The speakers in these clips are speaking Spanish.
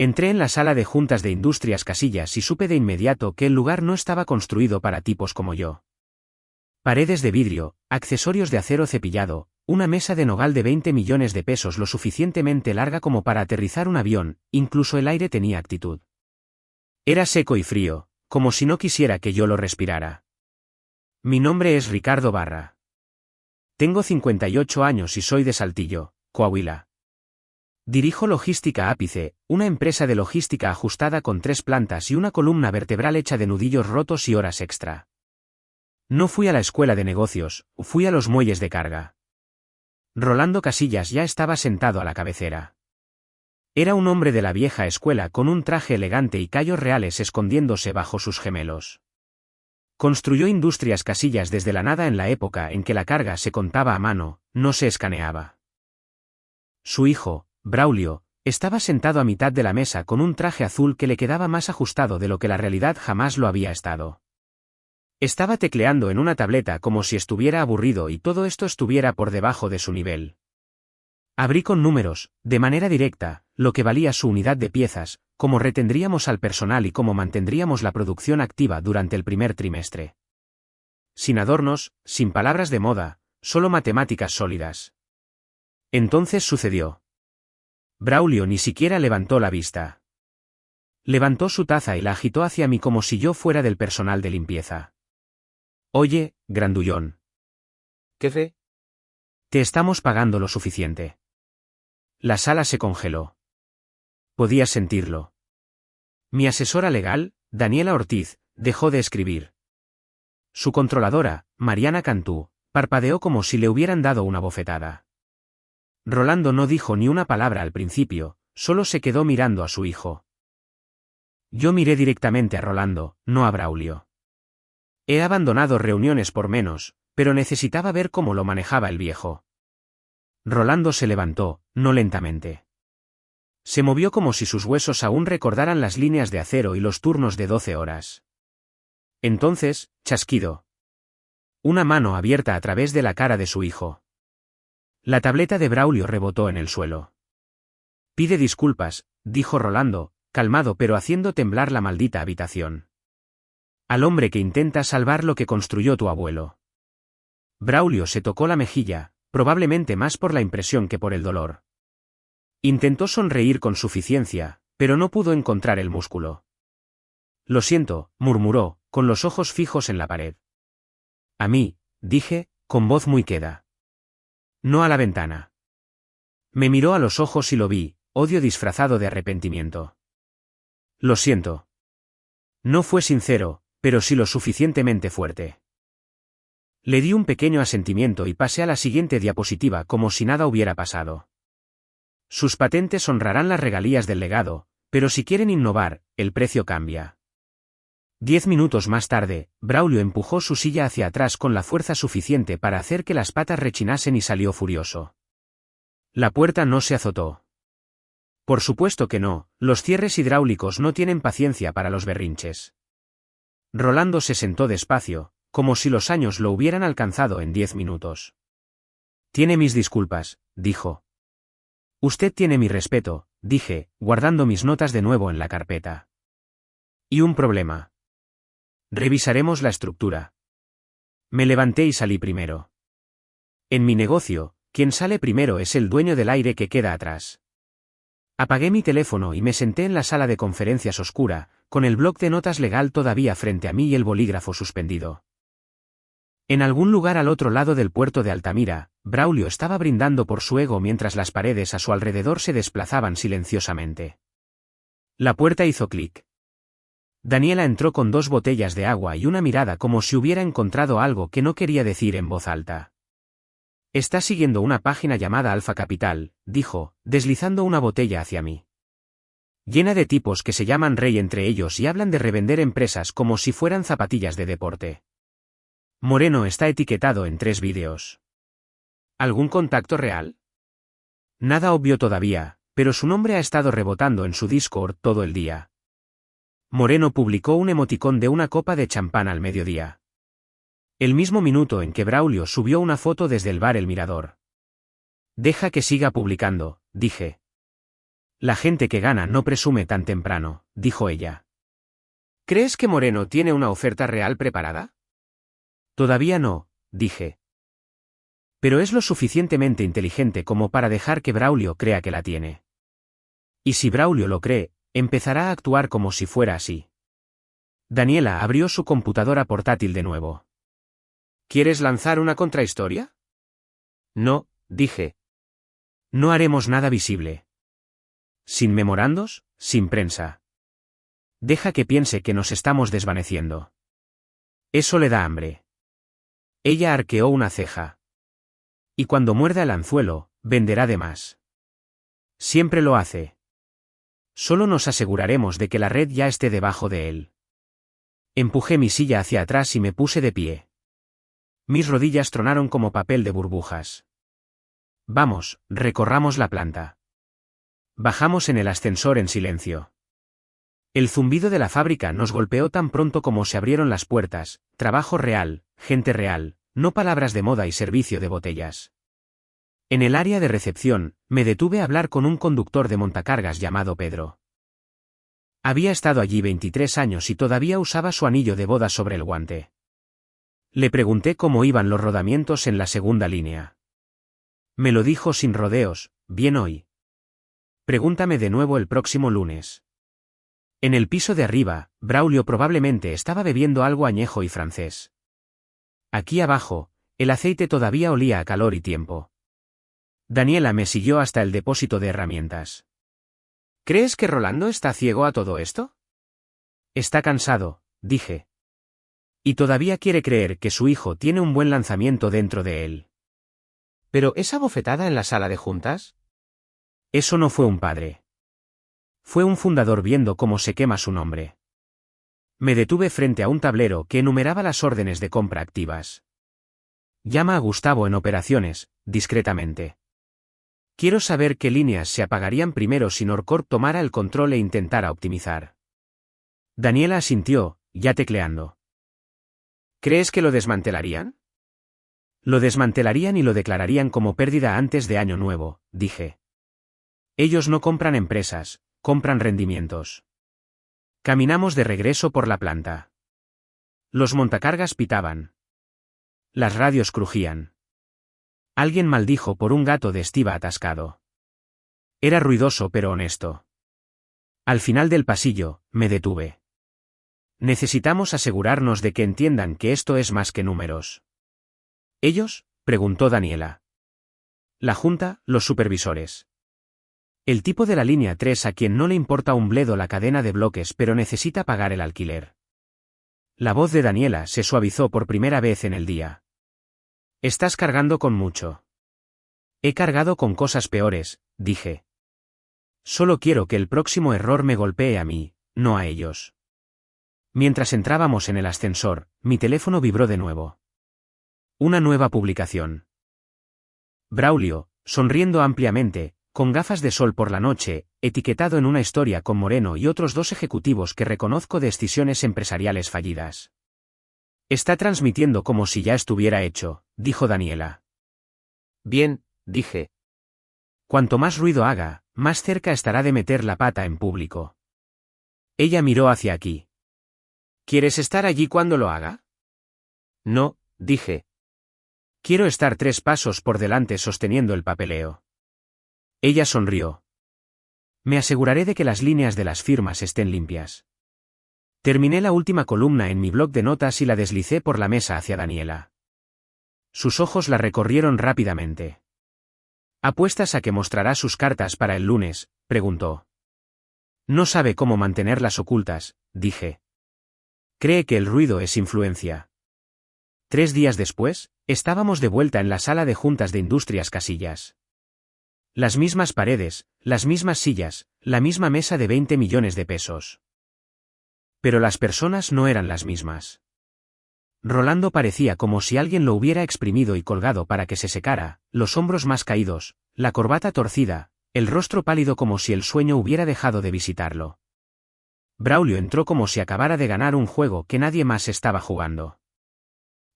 Entré en la sala de juntas de Industrias Casillas y supe de inmediato que el lugar no estaba construido para tipos como yo. Paredes de vidrio, accesorios de acero cepillado, una mesa de nogal de 20 millones de pesos lo suficientemente larga como para aterrizar un avión, incluso el aire tenía actitud. Era seco y frío, como si no quisiera que yo lo respirara. Mi nombre es Ricardo Barra. Tengo 58 años y soy de Saltillo, Coahuila. Dirijo Logística Ápice, una empresa de logística ajustada con 3 plantas y una columna vertebral hecha de nudillos rotos y horas extra. No fui a la escuela de negocios, fui a los muelles de carga. Rolando Casillas ya estaba sentado a la cabecera. Era un hombre de la vieja escuela con un traje elegante y callos reales escondiéndose bajo sus gemelos. Construyó Industrias Casillas desde la nada en la época en que la carga se contaba a mano, no se escaneaba. Su hijo, Braulio, estaba sentado a mitad de la mesa con un traje azul que le quedaba más ajustado de lo que la realidad jamás lo había estado. Estaba tecleando en una tableta como si estuviera aburrido y todo esto estuviera por debajo de su nivel. Abrí con números, de manera directa, lo que valía su unidad de piezas, cómo retendríamos al personal y cómo mantendríamos la producción activa durante el primer trimestre. Sin adornos, sin palabras de moda, solo matemáticas sólidas. Entonces sucedió. Braulio ni siquiera levantó la vista. Levantó su taza y la agitó hacia mí como si yo fuera del personal de limpieza. Oye, grandullón. ¿Qué fe? Te estamos pagando lo suficiente. La sala se congeló. Podías sentirlo. Mi asesora legal, Daniela Ortiz, dejó de escribir. Su controladora, Mariana Cantú, parpadeó como si le hubieran dado una bofetada. Rolando no dijo ni una palabra al principio, solo se quedó mirando a su hijo. Yo miré directamente a Rolando, no a Braulio. He abandonado reuniones por menos, pero necesitaba ver cómo lo manejaba el viejo. Rolando se levantó, no lentamente. Se movió como si sus huesos aún recordaran las líneas de acero y los turnos de 12 horas. Entonces, chasquido. Una mano abierta a través de la cara de su hijo. La tableta de Braulio rebotó en el suelo. Pide disculpas, dijo Rolando, calmado pero haciendo temblar la maldita habitación. Al hombre que intenta salvar lo que construyó tu abuelo. Braulio se tocó la mejilla, probablemente más por la impresión que por el dolor. Intentó sonreír con suficiencia, pero no pudo encontrar el músculo. Lo siento, murmuró, con los ojos fijos en la pared. A mí, dije, con voz muy queda. No a la ventana. Me miró a los ojos y lo vi, odio disfrazado de arrepentimiento. Lo siento. No fue sincero, pero sí lo suficientemente fuerte. Le di un pequeño asentimiento y pasé a la siguiente diapositiva como si nada hubiera pasado. Sus patentes honrarán las regalías del legado, pero si quieren innovar, el precio cambia. 10 minutos más tarde, Braulio empujó su silla hacia atrás con la fuerza suficiente para hacer que las patas rechinasen y salió furioso. La puerta no se azotó. Por supuesto que no, los cierres hidráulicos no tienen paciencia para los berrinches. Rolando se sentó despacio, como si los años lo hubieran alcanzado en 10 minutos. Tiene mis disculpas, dijo. Usted tiene mi respeto, dije, guardando mis notas de nuevo en la carpeta. Y un problema. Revisaremos la estructura. Me levanté y salí primero. En mi negocio, quien sale primero es el dueño del aire que queda atrás. Apagué mi teléfono y me senté en la sala de conferencias oscura, con el bloc de notas legal todavía frente a mí y el bolígrafo suspendido. En algún lugar al otro lado del puerto de Altamira, Braulio estaba brindando por su ego mientras las paredes a su alrededor se desplazaban silenciosamente. La puerta hizo clic. Daniela entró con 2 botellas de agua y una mirada como si hubiera encontrado algo que no quería decir en voz alta. Está siguiendo una página llamada Alfa Capital, dijo, deslizando una botella hacia mí. Llena de tipos que se llaman Rey entre ellos y hablan de revender empresas como si fueran zapatillas de deporte. Moreno está etiquetado en 3 vídeos. ¿Algún contacto real? Nada obvio todavía, pero su nombre ha estado rebotando en su Discord todo el día. Moreno publicó un emoticón de una copa de champán al mediodía. El mismo minuto en que Braulio subió una foto desde el bar El Mirador. Deja que siga publicando, dije. La gente que gana no presume tan temprano, dijo ella. ¿Crees que Moreno tiene una oferta real preparada? Todavía no, dije. Pero es lo suficientemente inteligente como para dejar que Braulio crea que la tiene. Y si Braulio lo cree, empezará a actuar como si fuera así. Daniela abrió su computadora portátil de nuevo. ¿Quieres lanzar una contrahistoria? No, dije. No haremos nada visible. Sin memorandos, sin prensa. Deja que piense que nos estamos desvaneciendo. Eso le da hambre. Ella arqueó una ceja. Y cuando muerda el anzuelo, venderá de más. Siempre lo hace. Solo nos aseguraremos de que la red ya esté debajo de él. Empujé mi silla hacia atrás y me puse de pie. Mis rodillas tronaron como papel de burbujas. Vamos, recorramos la planta. Bajamos en el ascensor en silencio. El zumbido de la fábrica nos golpeó tan pronto como se abrieron las puertas, trabajo real, gente real, no palabras de moda y servicio de botellas. En el área de recepción, me detuve a hablar con un conductor de montacargas llamado Pedro. Había estado allí 23 años y todavía usaba su anillo de boda sobre el guante. Le pregunté cómo iban los rodamientos en la segunda línea. Me lo dijo sin rodeos, bien hoy. Pregúntame de nuevo el próximo lunes. En el piso de arriba, Braulio probablemente estaba bebiendo algo añejo y francés. Aquí abajo, el aceite todavía olía a calor y tiempo. Daniela me siguió hasta el depósito de herramientas. ¿Crees que Rolando está ciego a todo esto? Está cansado, dije. Y todavía quiere creer que su hijo tiene un buen lanzamiento dentro de él. ¿Pero esa bofetada en la sala de juntas? Eso no fue un padre. Fue un fundador viendo cómo se quema su nombre. Me detuve frente a un tablero que enumeraba las órdenes de compra activas. Llama a Gustavo en operaciones, discretamente. Quiero saber qué líneas se apagarían primero si Norcorp tomara el control e intentara optimizar. Daniela asintió, ya tecleando. ¿Crees que lo desmantelarían? Lo desmantelarían y lo declararían como pérdida antes de Año Nuevo, dije. Ellos no compran empresas, compran rendimientos. Caminamos de regreso por la planta. Los montacargas pitaban. Las radios crujían. Alguien maldijo por un gato de estiba atascado. Era ruidoso pero honesto. Al final del pasillo, me detuve. Necesitamos asegurarnos de que entiendan que esto es más que números. ¿Ellos? Preguntó Daniela. La junta, los supervisores. El tipo de la línea 3 a quien no le importa un bledo la cadena de bloques pero necesita pagar el alquiler. La voz de Daniela se suavizó por primera vez en el día. Estás cargando con mucho. He cargado con cosas peores, dije. Solo quiero que el próximo error me golpee a mí, no a ellos. Mientras entrábamos en el ascensor, mi teléfono vibró de nuevo. Una nueva publicación. Braulio, sonriendo ampliamente, con gafas de sol por la noche, etiquetado en una historia con Moreno y otros 2 ejecutivos que reconozco de escisiones empresariales fallidas. Está transmitiendo como si ya estuviera hecho, dijo Daniela. Bien, dije. Cuanto más ruido haga, más cerca estará de meter la pata en público. Ella miró hacia aquí. ¿Quieres estar allí cuando lo haga? No, dije. Quiero estar 3 pasos por delante sosteniendo el papeleo. Ella sonrió. Me aseguraré de que las líneas de las firmas estén limpias. Terminé la última columna en mi bloc de notas y la deslicé por la mesa hacia Daniela. Sus ojos la recorrieron rápidamente. ¿Apuestas a que mostrará sus cartas para el lunes?, preguntó. No sabe cómo mantenerlas ocultas, dije. Cree que el ruido es influencia. 3 días después, estábamos de vuelta en la sala de juntas de Industrias Casillas. Las mismas paredes, las mismas sillas, la misma mesa de 20 millones de pesos. Pero las personas no eran las mismas. Rolando parecía como si alguien lo hubiera exprimido y colgado para que se secara, los hombros más caídos, la corbata torcida, el rostro pálido como si el sueño hubiera dejado de visitarlo. Braulio entró como si acabara de ganar un juego que nadie más estaba jugando.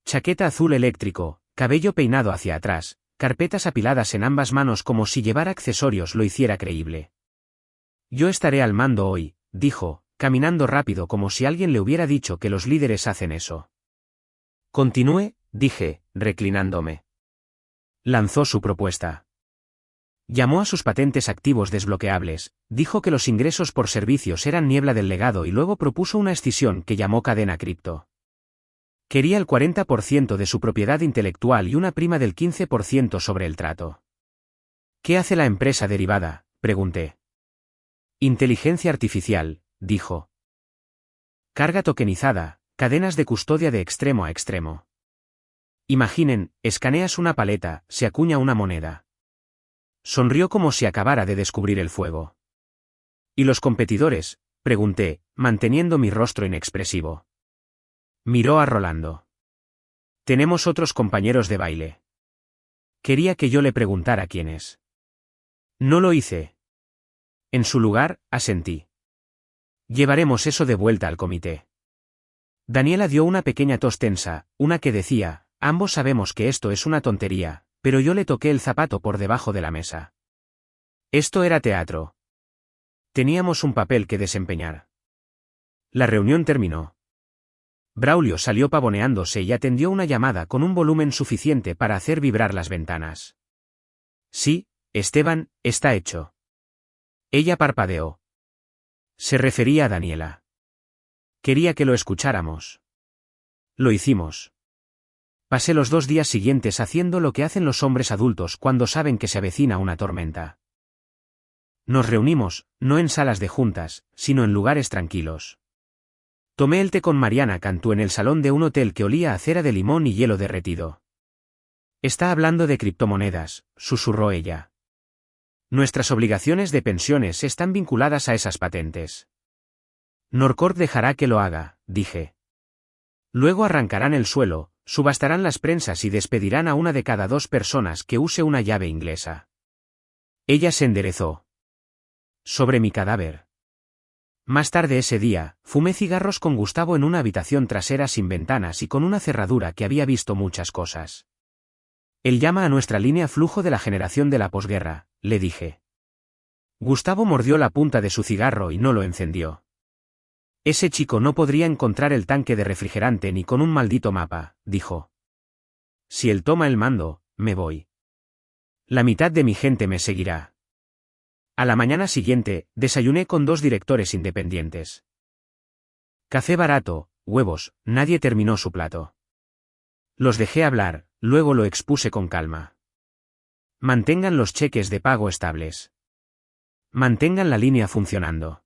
Chaqueta azul eléctrico, cabello peinado hacia atrás, carpetas apiladas en ambas manos como si llevar accesorios lo hiciera creíble. Yo estaré al mando hoy, dijo, caminando rápido como si alguien le hubiera dicho que los líderes hacen eso. Continúe, dije, reclinándome. Lanzó su propuesta. Llamó a sus patentes activos desbloqueables, dijo que los ingresos por servicios eran niebla del legado y luego propuso una escisión que llamó cadena cripto. Quería el 40% de su propiedad intelectual y una prima del 15% sobre el trato. ¿Qué hace la empresa derivada?, pregunté. Inteligencia artificial, dijo. Carga tokenizada, cadenas de custodia de extremo a extremo. Imaginen, escaneas una paleta, se acuña una moneda. Sonrió como si acabara de descubrir el fuego. ¿Y los competidores?, pregunté, manteniendo mi rostro inexpresivo. Miró a Rolando. Tenemos otros compañeros de baile. Quería que yo le preguntara quiénes. No lo hice. En su lugar, asentí. Llevaremos eso de vuelta al comité. Daniela dio una pequeña tos tensa, una que decía, ambos sabemos que esto es una tontería, pero yo le toqué el zapato por debajo de la mesa. Esto era teatro. Teníamos un papel que desempeñar. La reunión terminó. Braulio salió pavoneándose y atendió una llamada con un volumen suficiente para hacer vibrar las ventanas. Sí, Esteban, está hecho. Ella parpadeó. Se refería a Daniela. Quería que lo escucháramos. Lo hicimos. Pasé los 2 días siguientes haciendo lo que hacen los hombres adultos cuando saben que se avecina una tormenta. Nos reunimos, no en salas de juntas, sino en lugares tranquilos. Tomé el té con Mariana Cantú en el salón de un hotel que olía a cera de limón y hielo derretido. Está hablando de criptomonedas, susurró ella. Nuestras obligaciones de pensiones están vinculadas a esas patentes. Norcorp dejará que lo haga, dije. Luego arrancarán el suelo, subastarán las prensas y despedirán a una de cada 2 personas que use una llave inglesa. Ella se enderezó. Sobre mi cadáver. Más tarde ese día, fumé cigarros con Gustavo en una habitación trasera sin ventanas y con una cerradura que había visto muchas cosas. Él llama a nuestra línea flujo de la generación de la posguerra, le dije. Gustavo mordió la punta de su cigarro y no lo encendió. Ese chico no podría encontrar el tanque de refrigerante ni con un maldito mapa, dijo. Si él toma el mando, me voy. La mitad de mi gente me seguirá. A la mañana siguiente, desayuné con 2 directores independientes. Café barato, huevos, nadie terminó su plato. Los dejé hablar, luego lo expuse con calma. Mantengan los cheques de pago estables. Mantengan la línea funcionando.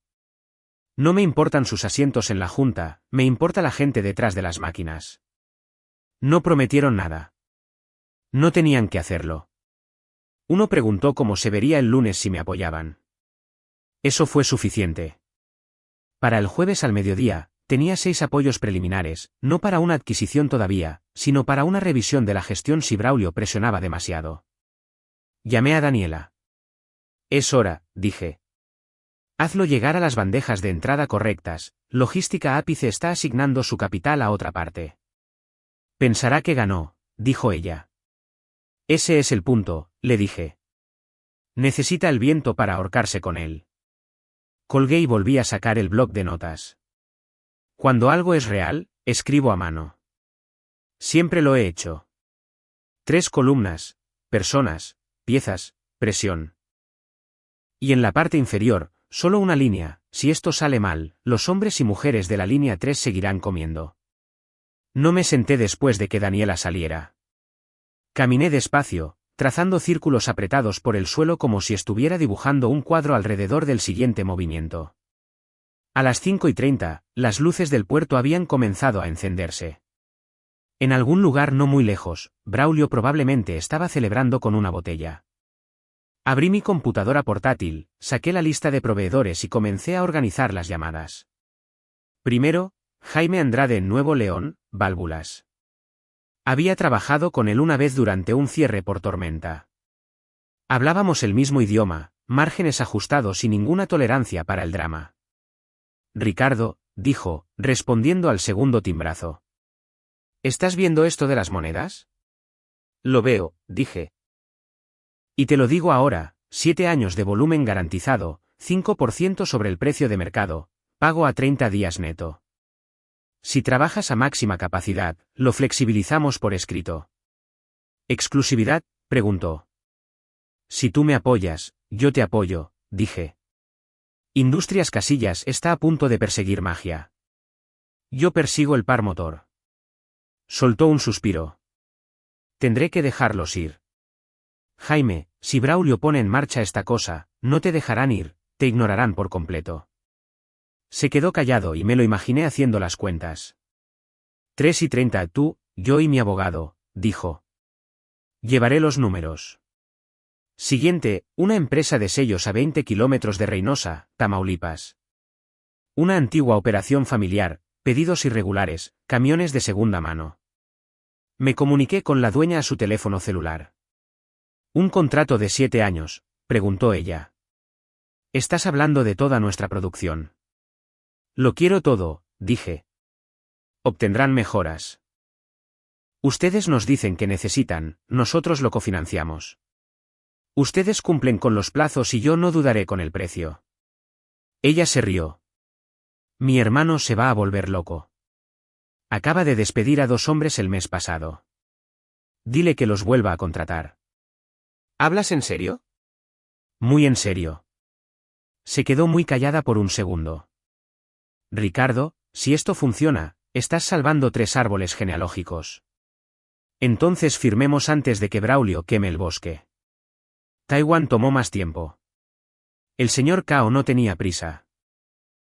No me importan sus asientos en la junta, me importa la gente detrás de las máquinas. No prometieron nada. No tenían que hacerlo. Uno preguntó cómo se vería el lunes si me apoyaban. Eso fue suficiente. Para el jueves al mediodía, tenía 6 apoyos preliminares, no para una adquisición todavía, sino para una revisión de la gestión si Braulio presionaba demasiado. Llamé a Daniela. Es hora, dije. Hazlo llegar a las bandejas de entrada correctas, Logística Ápice está asignando su capital a otra parte. Pensará que ganó, dijo ella. Ese es el punto, le dije. Necesita el viento para ahorcarse con él. Colgué y volví a sacar el bloc de notas. Cuando algo es real, escribo a mano. Siempre lo he hecho. 3 columnas, personas, piezas, presión. Y en la parte inferior, solo una línea, si esto sale mal, los hombres y mujeres de la línea 3 seguirán comiendo. No me senté después de que Daniela saliera. Caminé despacio, trazando círculos apretados por el suelo como si estuviera dibujando un cuadro alrededor del siguiente movimiento. A las 5:30, las luces del puerto habían comenzado a encenderse. En algún lugar no muy lejos, Braulio probablemente estaba celebrando con una botella. Abrí mi computadora portátil, saqué la lista de proveedores y comencé a organizar las llamadas. Primero, Jaime Andrade en Nuevo León, válvulas. Había trabajado con él una vez durante un cierre por tormenta. Hablábamos el mismo idioma, márgenes ajustados y ninguna tolerancia para el drama. Ricardo, dijo, respondiendo al segundo timbrazo. ¿Estás viendo esto de las monedas? Lo veo, dije. Y te lo digo ahora, 7 años de volumen garantizado, 5% sobre el precio de mercado, pago a 30 días neto. Si trabajas a máxima capacidad, lo flexibilizamos por escrito. ¿Exclusividad?, preguntó. Si tú me apoyas, yo te apoyo, dije. Industrias Casillas está a punto de perseguir magia. Yo persigo el par motor. Soltó un suspiro. Tendré que dejarlos ir. Jaime, si Braulio pone en marcha esta cosa, no te dejarán ir, te ignorarán por completo. Se quedó callado y me lo imaginé haciendo las cuentas. 3:30 tú, yo y mi abogado, dijo. Llevaré los números. Siguiente, una empresa de sellos a 20 kilómetros de Reynosa, Tamaulipas. Una antigua operación familiar, pedidos irregulares, camiones de segunda mano. Me comuniqué con la dueña a su teléfono celular. ¿Un contrato de 7 años?, preguntó ella. Estás hablando de toda nuestra producción. Lo quiero todo, dije. Obtendrán mejoras. Ustedes nos dicen que necesitan, nosotros lo cofinanciamos. Ustedes cumplen con los plazos y yo no dudaré con el precio. Ella se rió. Mi hermano se va a volver loco. Acaba de despedir a 2 hombres el mes pasado. Dile que los vuelva a contratar. ¿Hablas en serio? Muy en serio. Se quedó muy callada por un segundo. Ricardo, si esto funciona, estás salvando 3 árboles genealógicos. Entonces firmemos antes de que Braulio queme el bosque. Taiwán tomó más tiempo. El señor Cao no tenía prisa.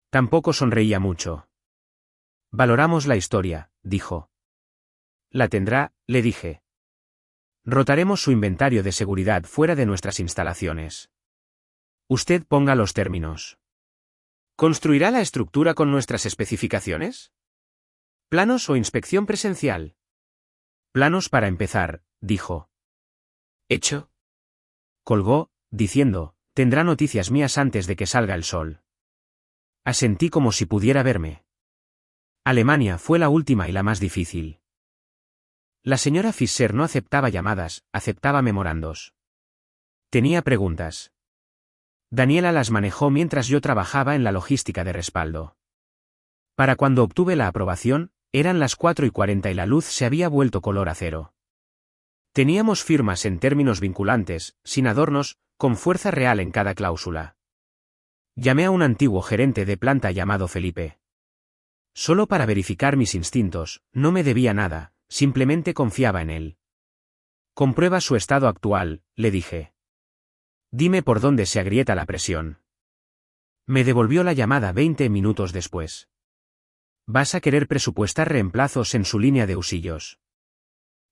Tampoco sonreía mucho. Valoramos la historia, dijo. La tendrá, le dije. Rotaremos su inventario de seguridad fuera de nuestras instalaciones. Usted ponga los términos. ¿Construirá la estructura con nuestras especificaciones? ¿Planos o inspección presencial? Planos para empezar, dijo. Hecho. Colgó, diciendo, tendrá noticias mías antes de que salga el sol. Asentí como si pudiera verme. Alemania fue la última y la más difícil. La señora Fischer no aceptaba llamadas, aceptaba memorandos. Tenía preguntas. Daniela las manejó mientras yo trabajaba en la logística de respaldo. Para cuando obtuve la aprobación, eran las 4:40 y la luz se había vuelto color acero. Teníamos firmas en términos vinculantes, sin adornos, con fuerza real en cada cláusula. Llamé a un antiguo gerente de planta llamado Felipe. Solo para verificar mis instintos, no me debía nada, simplemente confiaba en él. Comprueba su estado actual, le dije. Dime por dónde se agrieta la presión. Me devolvió la llamada 20 minutos después. Vas a querer presupuestar reemplazos en su línea de husillos.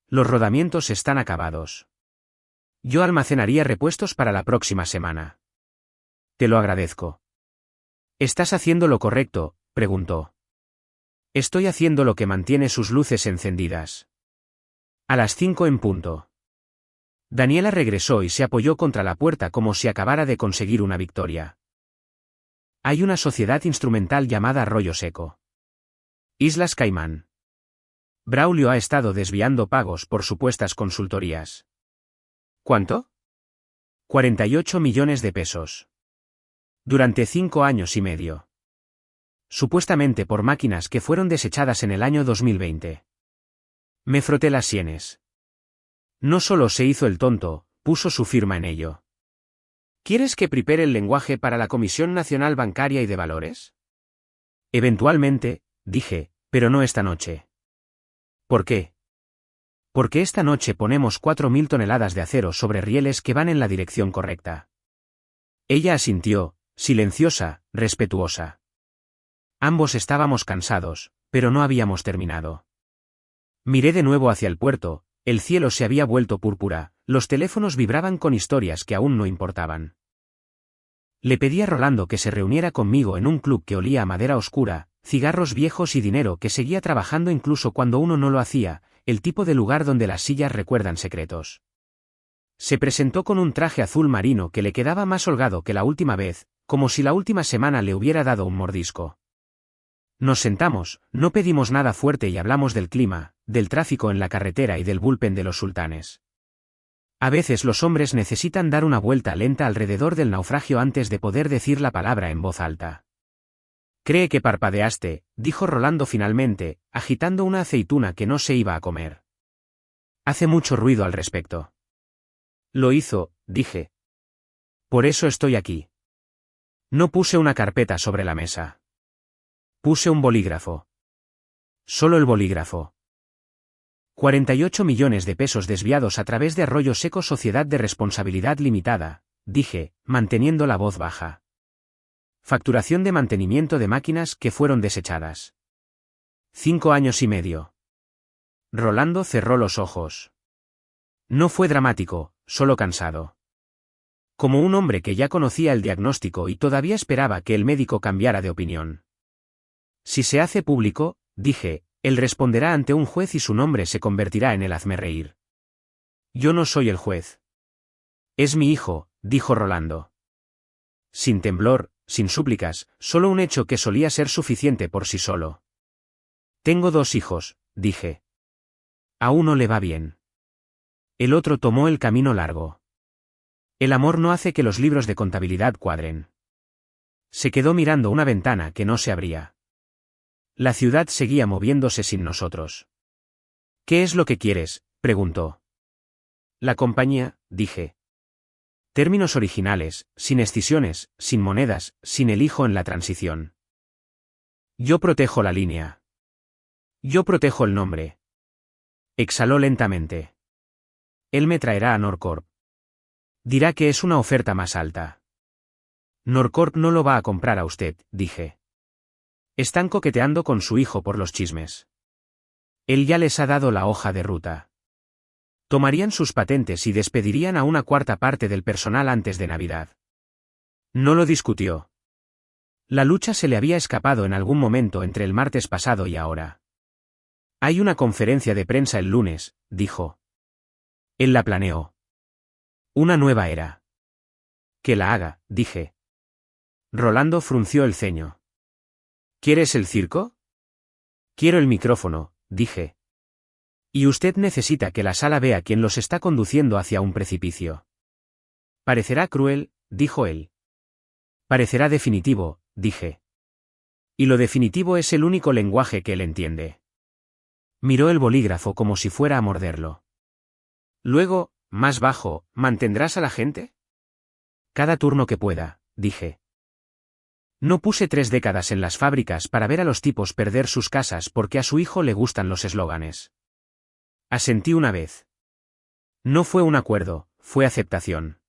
Los rodamientos están acabados. Yo almacenaría repuestos para la próxima semana. Te lo agradezco. ¿Estás haciendo lo correcto?, preguntó. Estoy haciendo lo que mantiene sus luces encendidas. A las 5 en punto. Daniela regresó y se apoyó contra la puerta como si acabara de conseguir una victoria. Hay una sociedad instrumental llamada Arroyo Seco. Islas Caimán. Braulio ha estado desviando pagos por supuestas consultorías. ¿Cuánto? 48 millones de pesos. Durante 5 años y medio. Supuestamente por máquinas que fueron desechadas en el año 2020. Me froté las sienes. No solo se hizo el tonto, puso su firma en ello. ¿Quieres que prepare el lenguaje para la Comisión Nacional Bancaria y de Valores? Eventualmente, dije, pero no esta noche. ¿Por qué? Porque esta noche ponemos 4.000 toneladas de acero sobre rieles que van en la dirección correcta. Ella asintió, silenciosa, respetuosa. Ambos estábamos cansados, pero no habíamos terminado. Miré de nuevo hacia el puerto, el cielo se había vuelto púrpura, los teléfonos vibraban con historias que aún no importaban. Le pedí a Rolando que se reuniera conmigo en un club que olía a madera oscura, cigarros viejos y dinero que seguía trabajando incluso cuando uno no lo hacía, el tipo de lugar donde las sillas recuerdan secretos. Se presentó con un traje azul marino que le quedaba más holgado que la última vez, como si la última semana le hubiera dado un mordisco. Nos sentamos, no pedimos nada fuerte y hablamos del clima, del tráfico en la carretera y del bullpen de los sultanes. A veces los hombres necesitan dar una vuelta lenta alrededor del naufragio antes de poder decir la palabra en voz alta. Cree que parpadeaste, dijo Rolando finalmente, agitando una aceituna que no se iba a comer. Hace mucho ruido al respecto. Lo hizo, dije. Por eso estoy aquí. No puse una carpeta sobre la mesa. Puse un bolígrafo. Solo el bolígrafo. 48 millones de pesos desviados a través de Arroyo Seco Sociedad de Responsabilidad Limitada, dije, manteniendo la voz baja. Facturación de mantenimiento de máquinas que fueron desechadas. 5 años y medio. Rolando cerró los ojos. No fue dramático, solo cansado. Como un hombre que ya conocía el diagnóstico y todavía esperaba que el médico cambiara de opinión. Si se hace público, dije, él responderá ante un juez y su nombre se convertirá en el hazmerreír. Yo no soy el juez. Es mi hijo, dijo Rolando. Sin temblor, sin súplicas, solo un hecho que solía ser suficiente por sí solo. Tengo 2 hijos, dije. A uno le va bien. El otro tomó el camino largo. El amor no hace que los libros de contabilidad cuadren. Se quedó mirando una ventana que no se abría. La ciudad seguía moviéndose sin nosotros. ¿Qué es lo que quieres?, preguntó. La compañía, dije. Términos originales, sin escisiones, sin monedas, sin el hijo en la transición. Yo protejo la línea. Yo protejo el nombre. Exhaló lentamente. Él me traerá a Norcorp. Dirá que es una oferta más alta. Norcorp no lo va a comprar a usted, dije. Están coqueteando con su hijo por los chismes. Él ya les ha dado la hoja de ruta. Tomarían sus patentes y despedirían a una cuarta parte del personal antes de Navidad. No lo discutió. La lucha se le había escapado en algún momento entre el martes pasado y ahora. Hay una conferencia de prensa el lunes, dijo. Él la planeó. Una nueva era. Que la haga, dije. Rolando frunció el ceño. ¿Quieres el circo? Quiero el micrófono, dije. Y usted necesita que la sala vea quién los está conduciendo hacia un precipicio. Parecerá cruel, dijo él. Parecerá definitivo, dije. Y lo definitivo es el único lenguaje que él entiende. Miró el bolígrafo como si fuera a morderlo. Luego, más bajo, ¿mantendrás a la gente? Cada turno que pueda, dije. No puse 3 décadas en las fábricas para ver a los tipos perder sus casas porque a su hijo le gustan los eslóganes. Asentí una vez. No fue un acuerdo, fue aceptación.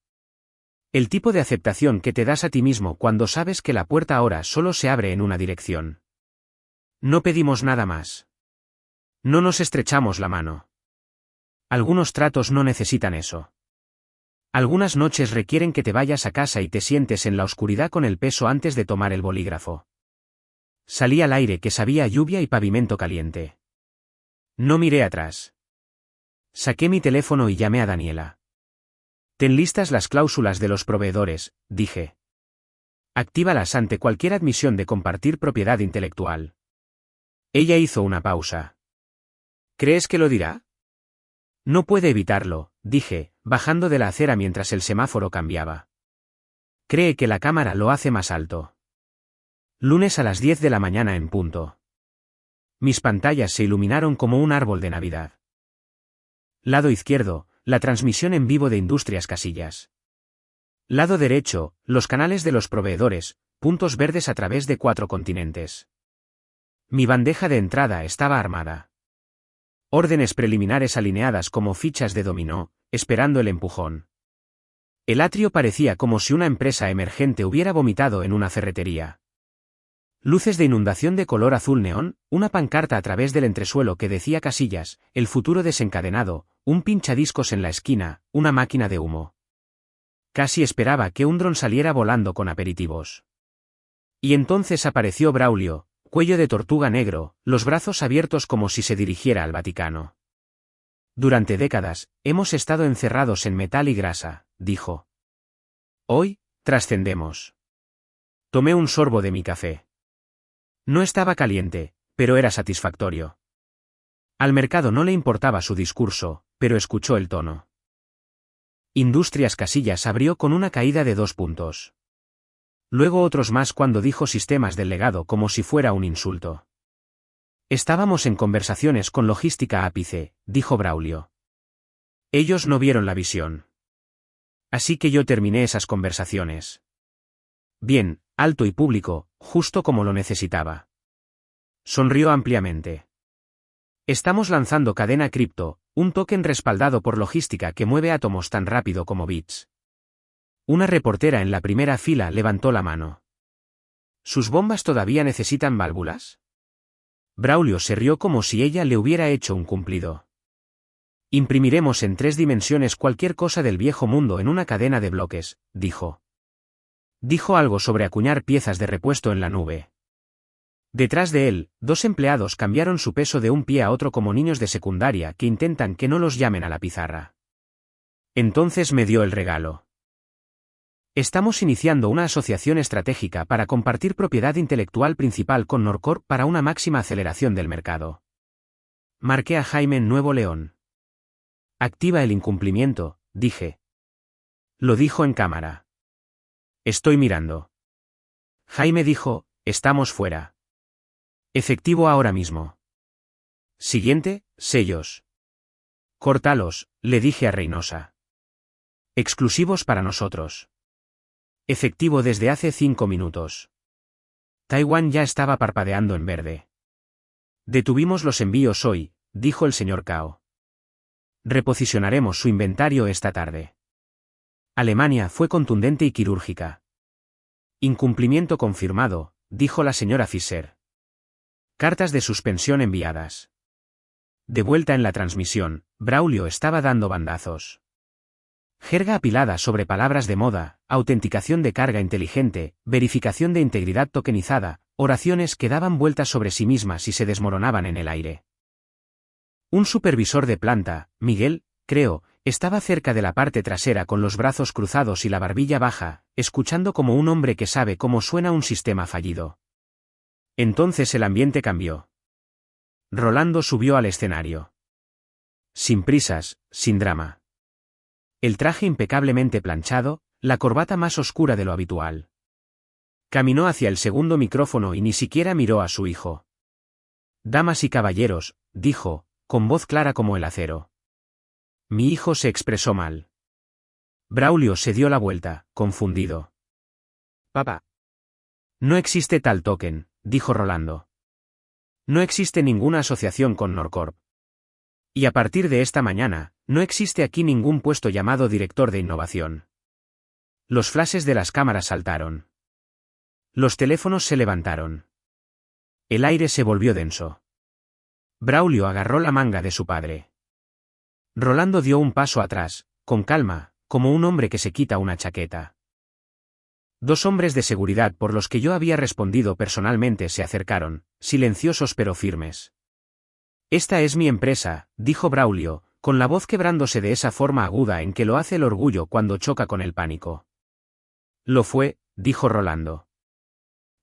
El tipo de aceptación que te das a ti mismo cuando sabes que la puerta ahora solo se abre en una dirección. No pedimos nada más. No nos estrechamos la mano. Algunos tratos no necesitan eso. Algunas noches requieren que te vayas a casa y te sientes en la oscuridad con el peso antes de tomar el bolígrafo. Salí al aire que sabía a lluvia y pavimento caliente. No miré atrás. Saqué mi teléfono y llamé a Daniela. Ten listas las cláusulas de los proveedores, dije. Actívalas ante cualquier admisión de compartir propiedad intelectual. Ella hizo una pausa. ¿Crees que lo dirá? No puede evitarlo, dije, bajando de la acera mientras el semáforo cambiaba. Cree que la cámara lo hace más alto. Lunes a las 10 de la mañana en punto. Mis pantallas se iluminaron como un árbol de Navidad. Lado izquierdo, la transmisión en vivo de Industrias Casillas. Lado derecho, los canales de los proveedores, puntos verdes a través de 4 continentes. Mi bandeja de entrada estaba armada. Órdenes preliminares alineadas como fichas de dominó, esperando el empujón. El atrio parecía como si una empresa emergente hubiera vomitado en una ferretería. Luces de inundación de color azul neón, una pancarta a través del entresuelo que decía Casillas, el futuro desencadenado, un pinchadiscos en la esquina, una máquina de humo. Casi esperaba que un dron saliera volando con aperitivos. Y entonces apareció Braulio, cuello de tortuga negro, los brazos abiertos como si se dirigiera al Vaticano. Durante décadas, hemos estado encerrados en metal y grasa, dijo. Hoy, trascendemos. Tomé un sorbo de mi café. No estaba caliente, pero era satisfactorio. Al mercado no le importaba su discurso, pero escuchó el tono. Industrias Casillas abrió con una caída de 2 puntos. Luego otros más cuando dijo sistemas del legado como si fuera un insulto. Estábamos en conversaciones con logística ápice, dijo Braulio. Ellos no vieron la visión. Así que yo terminé esas conversaciones. Bien, alto y público, justo como lo necesitaba. Sonrió ampliamente. Estamos lanzando Cadena Cripto, un token respaldado por logística que mueve átomos tan rápido como bits. Una reportera en la primera fila levantó la mano. ¿Sus bombas todavía necesitan válvulas? Braulio se rió como si ella le hubiera hecho un cumplido. Imprimiremos en 3 dimensiones cualquier cosa del viejo mundo en una cadena de bloques, dijo. Dijo algo sobre acuñar piezas de repuesto en la nube. Detrás de él, 2 empleados cambiaron su peso de un pie a otro como niños de secundaria que intentan que no los llamen a la pizarra. Entonces me dio el regalo. Estamos iniciando una asociación estratégica para compartir propiedad intelectual principal con Norcorp para una máxima aceleración del mercado. Marqué a Jaime en Nuevo León. Activa el incumplimiento, dije. Lo dijo en cámara. Estoy mirando. Jaime dijo, estamos fuera. Efectivo ahora mismo. Siguiente, sellos. Córtalos, le dije a Reynosa. Exclusivos para nosotros. Efectivo desde hace 5 minutos. Taiwán ya estaba parpadeando en verde. Detuvimos los envíos hoy, dijo el señor Cao. Reposicionaremos su inventario esta tarde. Alemania fue contundente y quirúrgica. Incumplimiento confirmado, dijo la señora Fischer. Cartas de suspensión enviadas. De vuelta en la transmisión, Braulio estaba dando bandazos. Jerga apilada sobre palabras de moda, autenticación de carga inteligente, verificación de integridad tokenizada, oraciones que daban vueltas sobre sí mismas y se desmoronaban en el aire. Un supervisor de planta, Miguel, creo, estaba cerca de la parte trasera con los brazos cruzados y la barbilla baja, escuchando como un hombre que sabe cómo suena un sistema fallido. Entonces el ambiente cambió. Rolando subió al escenario. Sin prisas, sin drama. El traje impecablemente planchado, la corbata más oscura de lo habitual. Caminó hacia el segundo micrófono y ni siquiera miró a su hijo. Damas y caballeros, dijo, con voz clara como el acero. Mi hijo se expresó mal. Braulio se dio la vuelta, confundido. Papá. No existe tal token, dijo Rolando. No existe ninguna asociación con Norcorp. Y a partir de esta mañana, no existe aquí ningún puesto llamado director de innovación. Los flashes de las cámaras saltaron. Los teléfonos se levantaron. El aire se volvió denso. Braulio agarró la manga de su padre. Rolando dio un paso atrás, con calma, como un hombre que se quita una chaqueta. 2 hombres de seguridad por los que yo había respondido personalmente se acercaron, silenciosos pero firmes. Esta es mi empresa, dijo Braulio, con la voz quebrándose de esa forma aguda en que lo hace el orgullo cuando choca con el pánico. Lo fue, dijo Rolando.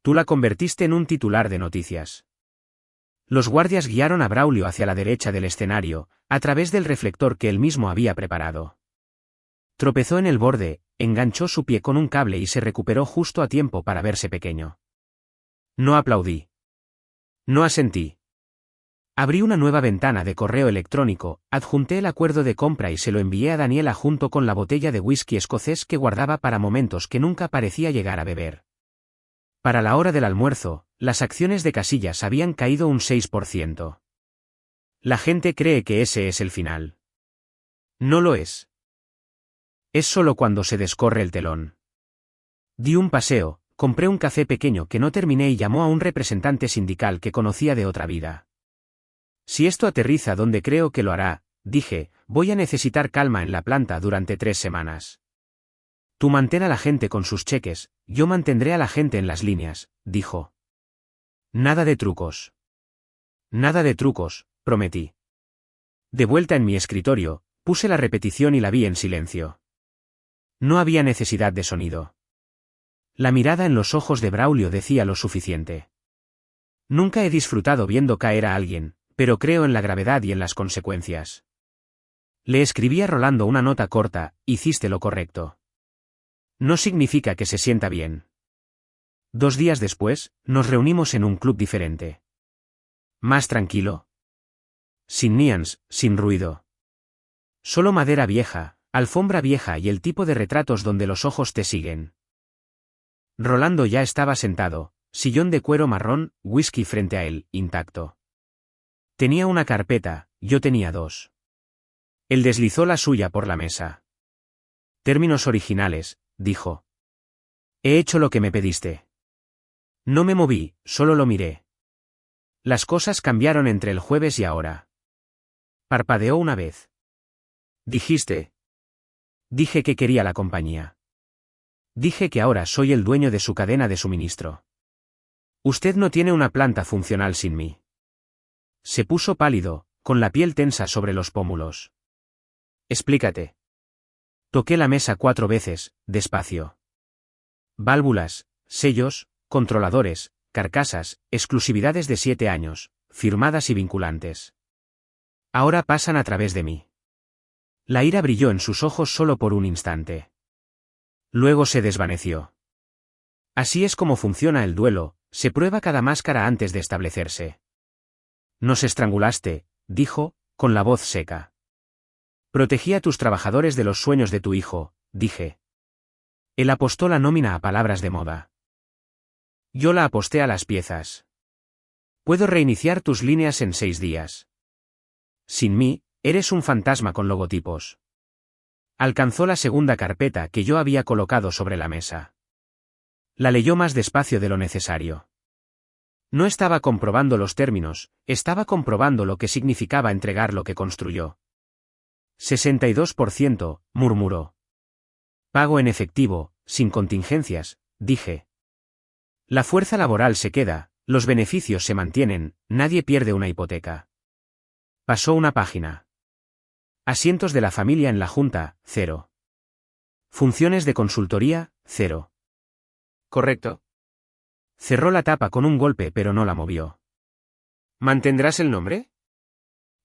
Tú la convertiste en un titular de noticias. Los guardias guiaron a Braulio hacia la derecha del escenario, a través del reflector que él mismo había preparado. Tropezó en el borde, enganchó su pie con un cable y se recuperó justo a tiempo para verse pequeño. No aplaudí. No asentí. Abrí una nueva ventana de correo electrónico, adjunté el acuerdo de compra y se lo envié a Daniela junto con la botella de whisky escocés que guardaba para momentos que nunca parecía llegar a beber. Para la hora del almuerzo, las acciones de Casillas habían caído un 6%. La gente cree que ese es el final. No lo es. Es solo cuando se descorre el telón. Di un paseo, compré un café pequeño que no terminé y llamó a un representante sindical que conocía de otra vida. Si esto aterriza donde creo que lo hará, dije, voy a necesitar calma en la planta durante 3 semanas. Tú mantén a la gente con sus cheques, yo mantendré a la gente en las líneas, dijo. Nada de trucos. Nada de trucos, prometí. De vuelta en mi escritorio, puse la repetición y la vi en silencio. No había necesidad de sonido. La mirada en los ojos de Braulio decía lo suficiente. Nunca he disfrutado viendo caer a alguien, pero creo en la gravedad y en las consecuencias. Le escribí a Rolando una nota corta: hiciste lo correcto. No significa que se sienta bien. 2 días después, nos reunimos en un club diferente. Más tranquilo. Sin neons, sin ruido. Solo madera vieja, alfombra vieja y el tipo de retratos donde los ojos te siguen. Rolando ya estaba sentado, sillón de cuero marrón, whisky frente a él, intacto. Tenía una carpeta, yo tenía 2. Él deslizó la suya por la mesa. Términos originales, dijo. He hecho lo que me pediste. No me moví, solo lo miré. Las cosas cambiaron entre el jueves y ahora. Parpadeó una vez. Dijiste. Dije que quería la compañía. Dije que ahora soy el dueño de su cadena de suministro. Usted no tiene una planta funcional sin mí. Se puso pálido, con la piel tensa sobre los pómulos. Explícate. Toqué la mesa 4 veces, despacio. Válvulas, sellos, controladores, carcasas, exclusividades de 7 años, firmadas y vinculantes. Ahora pasan a través de mí. La ira brilló en sus ojos solo por un instante. Luego se desvaneció. Así es como funciona el duelo, se prueba cada máscara antes de establecerse. Nos estrangulaste, dijo, con la voz seca. Protegí a tus trabajadores de los sueños de tu hijo, dije. Él apostó la nómina a palabras de moda. Yo la aposté a las piezas. Puedo reiniciar tus líneas en 6 días. Sin mí, eres un fantasma con logotipos. Alcanzó la segunda carpeta que yo había colocado sobre la mesa. La leyó más despacio de lo necesario. No estaba comprobando los términos, estaba comprobando lo que significaba entregar lo que construyó. 62%, murmuró. Pago en efectivo, sin contingencias, dije. La fuerza laboral se queda, los beneficios se mantienen, nadie pierde una hipoteca. Pasó una página. Asientos de la familia en la junta, 0. Funciones de consultoría, 0. Correcto. Cerró la tapa con un golpe pero no la movió. ¿Mantendrás el nombre?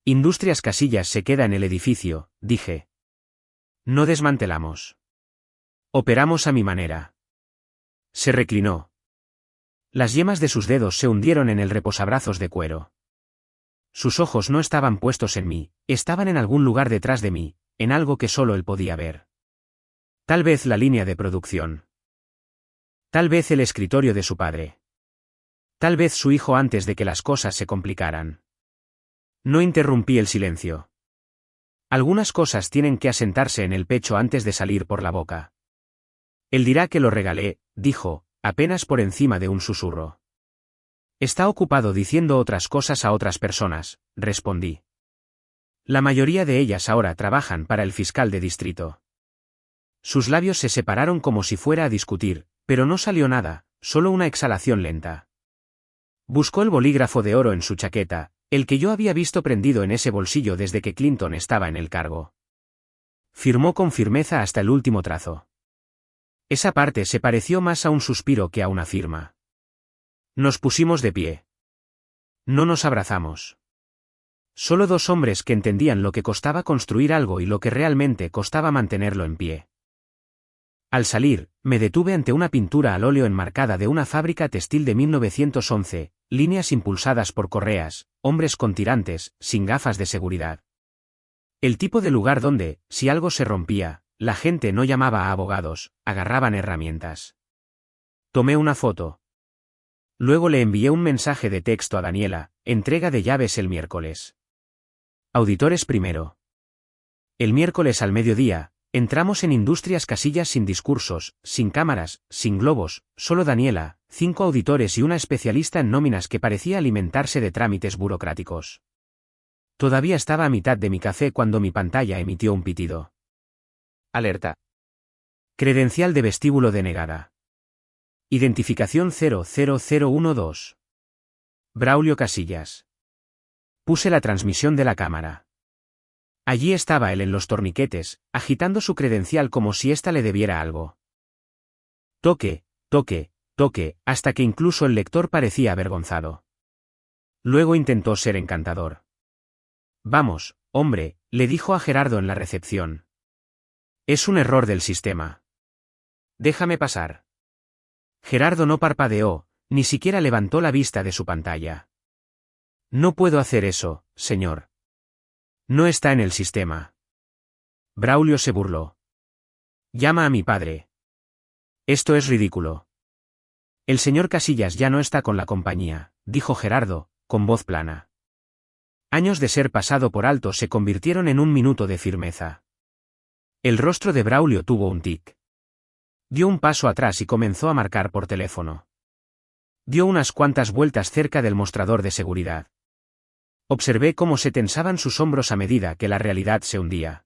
Industrias Casillas se queda en el edificio, dije. No desmantelamos. Operamos a mi manera. Se reclinó. Las yemas de sus dedos se hundieron en el reposabrazos de cuero. Sus ojos no estaban puestos en mí, estaban en algún lugar detrás de mí, en algo que solo él podía ver. Tal vez la línea de producción. Tal vez el escritorio de su padre. Tal vez su hijo antes de que las cosas se complicaran. No interrumpí el silencio. Algunas cosas tienen que asentarse en el pecho antes de salir por la boca. Él dirá que lo regalé, dijo, apenas por encima de un susurro. Está ocupado diciendo otras cosas a otras personas, respondí. La mayoría de ellas ahora trabajan para el fiscal de distrito. Sus labios se separaron como si fuera a discutir, pero no salió nada, solo una exhalación lenta. Buscó el bolígrafo de oro en su chaqueta, el que yo había visto prendido en ese bolsillo desde que Clinton estaba en el cargo. Firmó con firmeza hasta el último trazo. Esa parte se pareció más a un suspiro que a una firma. Nos pusimos de pie. No nos abrazamos. Solo 2 hombres que entendían lo que costaba construir algo y lo que realmente costaba mantenerlo en pie. Al salir, me detuve ante una pintura al óleo enmarcada de una fábrica textil de 1911, líneas impulsadas por correas, hombres con tirantes, sin gafas de seguridad. El tipo de lugar donde, si algo se rompía, la gente no llamaba a abogados, agarraban herramientas. Tomé una foto. Luego le envié un mensaje de texto a Daniela, entrega de llaves el miércoles. Auditores primero. El miércoles al mediodía, entramos en Industrias Casillas sin discursos, sin cámaras, sin globos, solo Daniela, 5 auditores y una especialista en nóminas que parecía alimentarse de trámites burocráticos. Todavía estaba a mitad de mi café cuando mi pantalla emitió un pitido. Alerta. Credencial de vestíbulo denegada. Identificación 00012. Braulio Casillas. Puse la transmisión de la cámara. Allí estaba él en los torniquetes, agitando su credencial como si ésta le debiera algo. Toque, toque, toque, hasta que incluso el lector parecía avergonzado. Luego intentó ser encantador. Vamos, Hombre, le dijo a Gerardo en la recepción. Es un error del sistema. Déjame pasar. Gerardo no parpadeó, ni siquiera levantó la vista de su pantalla. No puedo hacer eso, señor. No está en el sistema. Braulio se burló. Llama a mi padre. Esto es ridículo. El señor Casillas ya no está con la compañía, dijo Gerardo, con voz plana. Años de ser pasado por alto se convirtieron en un minuto de firmeza. El rostro de Braulio tuvo un tic. Dio un paso atrás y comenzó a marcar por teléfono. Dio unas cuantas vueltas cerca del mostrador de seguridad. Observé cómo se tensaban sus hombros a medida que la realidad se hundía.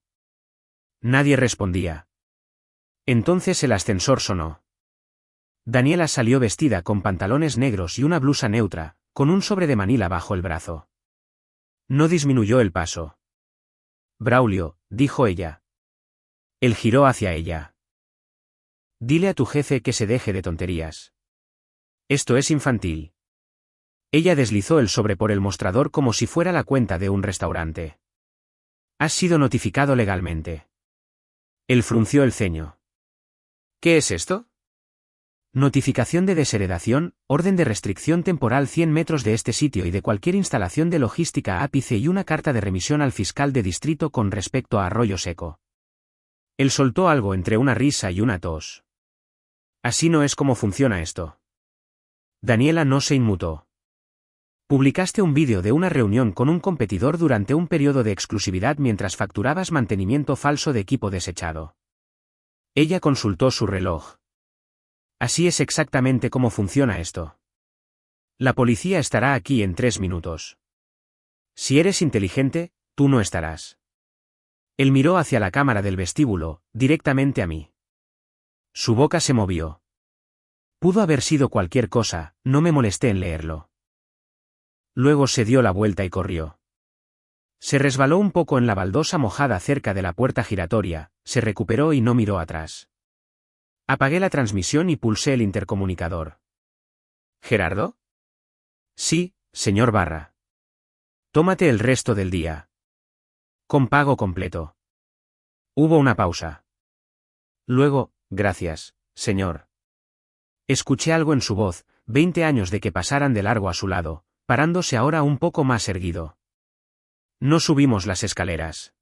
Nadie respondía. Entonces el ascensor sonó. Daniela salió vestida con pantalones negros y una blusa neutra, con un sobre de Manila bajo el brazo. No disminuyó el paso. Braulio, dijo ella. Él giró hacia ella. Dile a tu jefe que se deje de tonterías. Esto es infantil. Ella deslizó el sobre por el mostrador como si fuera la cuenta de un restaurante. Has sido notificado legalmente. Él frunció el ceño. ¿Qué es esto? Notificación de desheredación, orden de restricción temporal 100 metros de este sitio y de cualquier instalación de logística ápice y una carta de remisión al fiscal de distrito con respecto a Arroyo Seco. Él soltó algo entre una risa y una tos. Así no es como funciona esto. Daniela no se inmutó. Publicaste un vídeo de una reunión con un competidor durante un periodo de exclusividad mientras facturabas mantenimiento falso de equipo desechado. Ella consultó su reloj. Así es exactamente cómo funciona esto. La policía estará aquí en 3 minutos. Si eres inteligente, tú no estarás. Él miró hacia la cámara del vestíbulo, directamente a mí. Su boca se movió. Pudo haber sido cualquier cosa, no me molesté en leerlo. Luego se dio la vuelta y corrió. Se resbaló un poco en la baldosa mojada cerca de la puerta giratoria, se recuperó y no miró atrás. Apagué la transmisión y pulsé el intercomunicador. ¿Gerardo? Sí, señor Barra. Tómate el resto del día. Con pago completo. Hubo una pausa. Luego, gracias, señor. Escuché algo en su voz, 20 años de que pasaran de largo a su lado, parándose ahora un poco más erguido. No subimos las escaleras.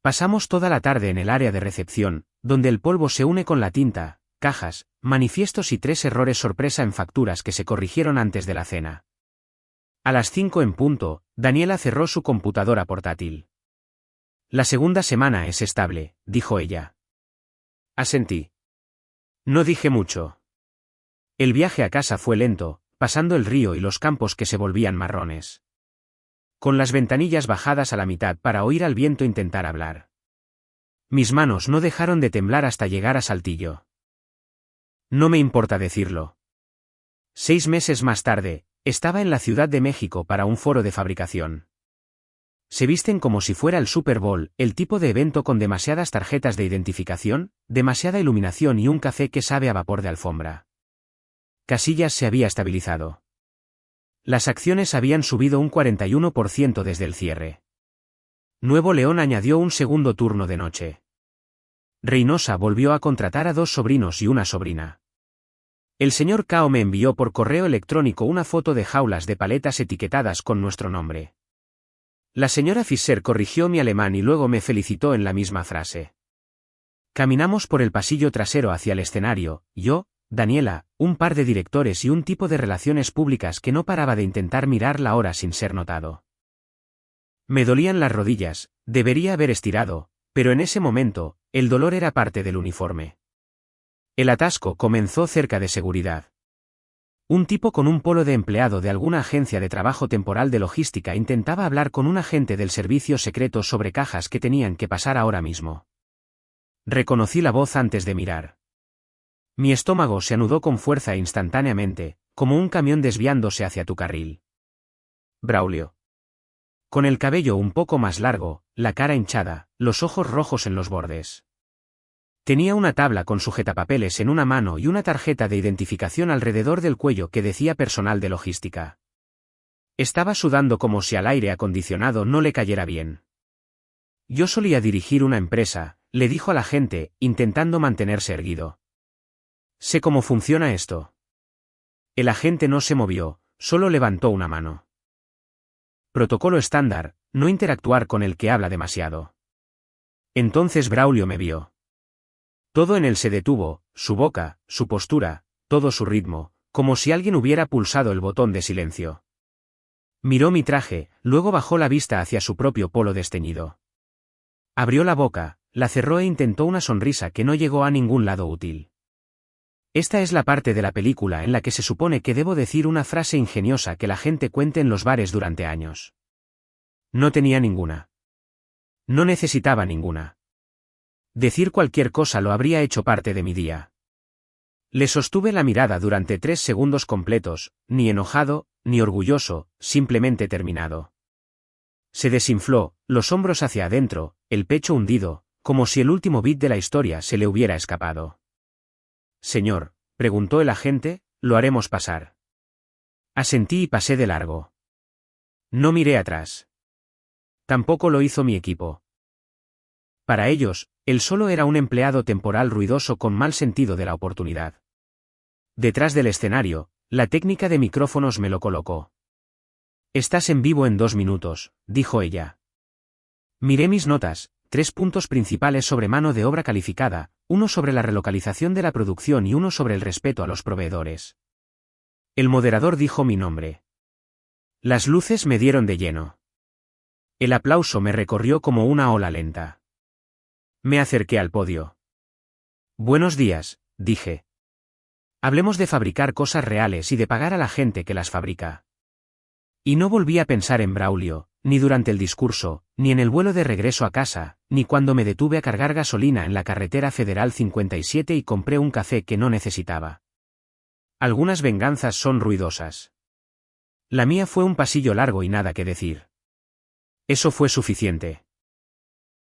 Pasamos toda la tarde en el área de recepción, donde el polvo se une con la tinta, cajas, manifiestos y 3 errores sorpresa en facturas que se corrigieron antes de la cena. A las 5 en punto, Daniela cerró su computadora portátil. La segunda semana es estable, dijo ella. Asentí. No dije mucho. El viaje a casa fue lento, pasando el río y los campos que se volvían marrones. Con las ventanillas bajadas a la mitad para oír al viento intentar hablar. Mis manos no dejaron de temblar hasta llegar a Saltillo. No me importa decirlo. 6 meses más tarde, estaba en la Ciudad de México para un foro de fabricación. Se visten como si fuera el Super Bowl, el tipo de evento con demasiadas tarjetas de identificación, demasiada iluminación y un café que sabe a vapor de alfombra. Casillas se había estabilizado. Las acciones habían subido un 41% desde el cierre. Nuevo León añadió un segundo turno de noche. Reynosa volvió a contratar a 2 sobrinos y una sobrina. El señor Cao me envió por correo electrónico una foto de jaulas de paletas etiquetadas con nuestro nombre. La señora Fischer corrigió mi alemán y luego me felicitó en la misma frase. Caminamos por el pasillo trasero hacia el escenario, yo, Daniela, un par de directores y un tipo de relaciones públicas que no paraba de intentar mirar la hora sin ser notado. Me dolían las rodillas, debería haber estirado, pero en ese momento, el dolor era parte del uniforme. El atasco comenzó cerca de seguridad. Un tipo con un polo de empleado de alguna agencia de trabajo temporal de logística intentaba hablar con un agente del servicio secreto sobre cajas que tenían que pasar ahora mismo. Reconocí la voz antes de mirar. Mi estómago se anudó con fuerza instantáneamente, como un camión desviándose hacia tu carril. Braulio. Con el cabello un poco más largo, la cara hinchada, los ojos rojos en los bordes. Tenía una tabla con sujetapapeles en una mano y una tarjeta de identificación alrededor del cuello que decía personal de logística. Estaba sudando como si al aire acondicionado no le cayera bien. Yo solía dirigir una empresa, le dijo al agente, intentando mantenerse erguido. Sé cómo funciona esto. El agente no se movió, solo levantó una mano. Protocolo estándar, no interactuar con el que habla demasiado. Entonces Braulio me vio. Todo en él se detuvo, su boca, su postura, todo su ritmo, como si alguien hubiera pulsado el botón de silencio. Miró mi traje, luego bajó la vista hacia su propio polo desteñido. Abrió la boca, la cerró e intentó una sonrisa que no llegó a ningún lado útil. Esta es la parte de la película en la que se supone que debo decir una frase ingeniosa que la gente cuente en los bares durante años. No tenía ninguna. No necesitaba ninguna. Decir cualquier cosa lo habría hecho parte de mi día. Le sostuve la mirada durante 3 segundos completos, ni enojado, ni orgulloso, simplemente terminado. Se desinfló, los hombros hacia adentro, el pecho hundido, como si el último bit de la historia se le hubiera escapado. Señor, preguntó el agente, lo haremos pasar. Asentí y pasé de largo. No miré atrás. Tampoco lo hizo mi equipo. Para ellos, él solo era un empleado temporal ruidoso con mal sentido de la oportunidad. Detrás del escenario, la técnica de micrófonos me lo colocó. Estás en vivo en 2 minutos, dijo ella. Miré mis notas, 3 puntos principales sobre mano de obra calificada, uno sobre la relocalización de la producción y uno sobre el respeto a los proveedores. El moderador dijo mi nombre. Las luces me dieron de lleno. El aplauso me recorrió como una ola lenta. Me acerqué al podio. Buenos días, dije. Hablemos de fabricar cosas reales y de pagar a la gente que las fabrica. Y no volví a pensar en Braulio, ni durante el discurso, ni en el vuelo de regreso a casa, ni cuando me detuve a cargar gasolina en la carretera Federal 57 y compré un café que no necesitaba. Algunas venganzas son ruidosas. La mía fue un pasillo largo y nada que decir. Eso fue suficiente.